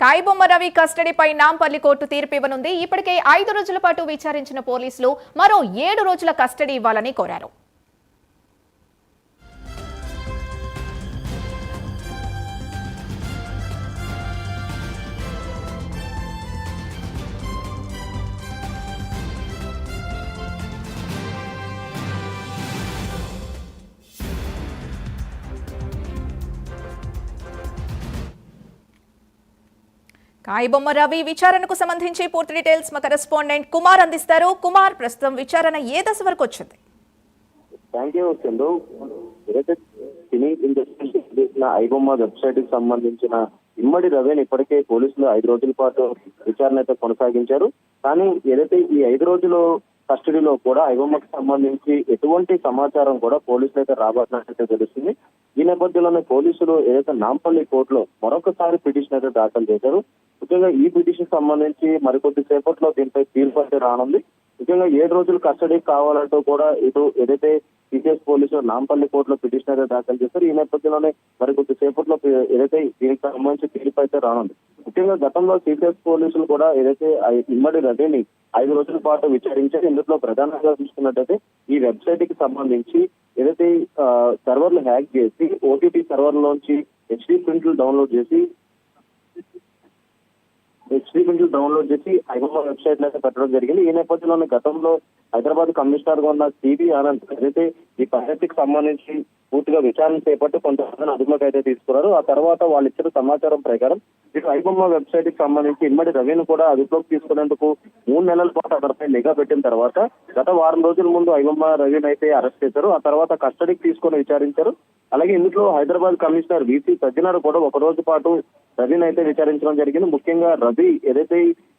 కాయిబొమ్మ Ravi కస్టడీపై Nampally court తీర్పు ఇవ్వనుంది. ఇప్పటికే 5 రోజుల పాటు విచారించిన పోలీసులు మరో 7 రోజుల కస్టడీ ఇవ్వాలని కోరారు. కాయిబొమ్మ రవి విచారణకు సంబంధించి పూర్తి డీటెయిల్స్ మా కరెస్పాండెంట్ కుమార్ అందిస్తారు. కుమార్, ప్రస్తుతం విచారణ ఏ దశ వరకు వచ్చింది? ఐబొమ్మ వెబ్సైట్ కి సంబంధించిన ఇమ్మడి రవిని ఇప్పటికే పోలీసులు 5 రోజుల పాటు విచారణ అయితే కొనసాగించారు. కానీ ఏదైతే ఈ 5 రోజులు కస్టడీలో కూడా ఐబొమ్మకు సంబంధించి ఎటువంటి సమాచారం కూడా పోలీసులు అయితే రాబట్టినట్లయితే తెలుస్తుంది. ఈ నేపథ్యంలోనే పోలీసులు ఏదైతే నాంపల్లి కోర్టులో మరొకసారి పిటిషన్ అయితే దాఖలు చేశారు. ముఖ్యంగా ఈ పిటిషన్ సంబంధించి మరికొద్ది సేపట్లో దీనిపై తీర్పు అయితే రానుంది. ముఖ్యంగా 7 రోజులు కస్టడీ కావాలంటూ కూడా ఇటు ఏదైతే సిసిఎస్ పోలీసులు నాంపల్లి కోర్టులో పిటిషన్ అయితే దాఖలు చేశారు. ఈ నేపథ్యంలోనే మరికొద్ది సేపట్లో ఏదైతే దీనికి సంబంధించి తీర్పు అయితే రానుంది. ముఖ్యంగా గతంలో సిసిఎస్ పోలీసులు కూడా ఏదైతే ఇమ్మడి రవిని 5 రోజుల పాటు విచారించారు. ఇందులో ప్రధానంగా చూసుకున్నట్టయితే ఈ వెబ్సైట్ కి సంబంధించి ఏదైతే సర్వర్లు హ్యాక్ చేసి ఓటీటీ సర్వర్ లోంచి హెచ్డి ప్రింట్లు డౌన్లోడ్ చేసి ఐబొమ్మ వెబ్సైట్ అయితే పెట్టడం జరిగింది. ఈ నేపథ్యంలోనే గతంలో హైదరాబాద్ కమిషనర్ గా ఉన్న సిబి ఆనంద్ ఏదైతే ఈ పరిస్థితికి సంబంధించి పూర్తిగా విచారణ చేపట్టి కొంతమందిని అదుపులోకి అయితే తీసుకున్నారు. ఆ తర్వాత వాళ్ళు ఇచ్చిన సమాచారం ప్రకారం ఇటు ఐబొమ్మ వెబ్సైట్ కి సంబంధించి ఇమ్మడి రవిని కూడా అదుపులోకి తీసుకునేందుకు 3 నెలల పాటు అతనిపై నిఘా పెట్టిన తర్వాత గత వారం రోజుల ముందు ఐబొమ్మ రవిని అయితే అరెస్ట్ చేశారు. ఆ తర్వాత కస్టడీకి తీసుకుని విచారించారు. అలాగే ఇందులో హైదరాబాద్ కమిషనర్ విసి సజ్జనార్ కూడా 1 రోజు పాటు రవిని అయితే విచారించడం జరిగింది. ముఖ్యంగా రవి ఏదైతే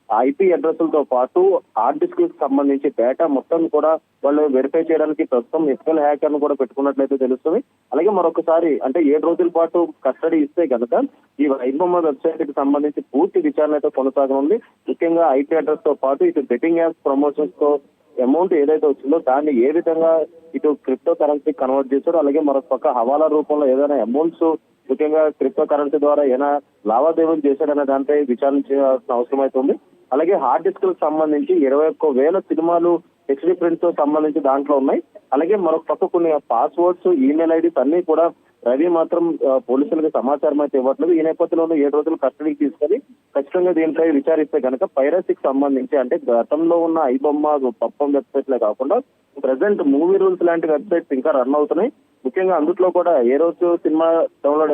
ఐపీ అడ్రస్లతో పాటు హార్డ్ డిస్క్ కి సంబంధించి డేటా మొత్తం కూడా వాళ్ళు వెరిఫై చేయడానికి ప్రస్తుతం ఎస్ఎల్ హ్యాకర్ ను కూడా పెట్టుకున్నట్లయితే తెలుస్తుంది. అలాగే మరొకసారి అంటే 7 రోజుల పాటు కస్టడీ ఇస్తే కనుక ఈ ఐబొమ్మ వెబ్సైట్ కి సంబంధించి పూర్తి విచారణ అయితే కొనసాగనుంది. ముఖ్యంగా ఐపీ అడ్రస్ తో పాటు ఇటు బెట్టింగ్ యాప్స్ ప్రమోషన్స్ తో అమౌంట్ ఏదైతే వచ్చిందో దాన్ని ఏ విధంగా ఇటు క్రిప్టో కరెన్సీ కన్వర్ట్ చేశారో, అలాగే మరొక పక్క హవాలా రూపంలో ఏదైనా అమౌంట్స్ ముఖ్యంగా క్రిప్టో కరెన్సీ ద్వారా ఏమైనా లావాదేవీలు చేశారనే దానిపై విచారణ చేయాల్సిన అవసరం అయితే ఉంది. అలాగే హార్డ్ డిస్క్ కు సంబంధించి 21,000 సినిమాలు హెచ్డి ప్రింట్ తో సంబంధించి దాంట్లో ఉన్నాయి. అలాగే మరొక పక్క కొన్ని పాస్వర్డ్స్, ఈమెయిల్ ఐడీస్ అన్ని కూడా రవి మాత్రం పోలీసులకు సమాచారం అయితే ఇవ్వట్లేదు. ఈ నేపథ్యంలో 7 రోజులు కస్టడీకి తీసుకొని ఖచ్చితంగా దీనిపై విచారిస్తే కనుక పైరసీకి సంబంధించి అంటే గతంలో ఉన్న ఐబొమ్మ పప్పం వెబ్సైట్లే కాకుండా ప్రెసెంట్ మూవీ రూల్స్ లాంటి వెబ్సైట్స్ ఇంకా రన్ అవుతున్నాయి. ముఖ్యంగా అందుట్లో కూడా ఏ రోజు సినిమా డౌన్లోడ్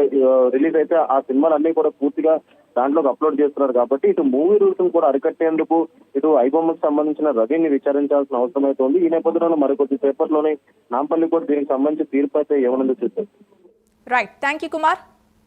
రిలీజ్ అయితే ఆ సినిమాలన్నీ కూడా పూర్తిగా దాంట్లోకి అప్లోడ్ చేస్తున్నారు. కాబట్టి ఇటు మూవీ రూల్స్ కూడా అరికట్టేందుకు ఇటు ఐబొమ్మకు సంబంధించిన రవిని విచారించాల్సిన అవసరం అయితే ఉంది. ఈ నేపథ్యంలో మరికొద్ది సేపట్లోనే నాంపల్లి కూడా దీనికి సంబంధించి తీర్పు అయితే ఇవ్వనుంది చూస్తారు. Right, thank you Kumar.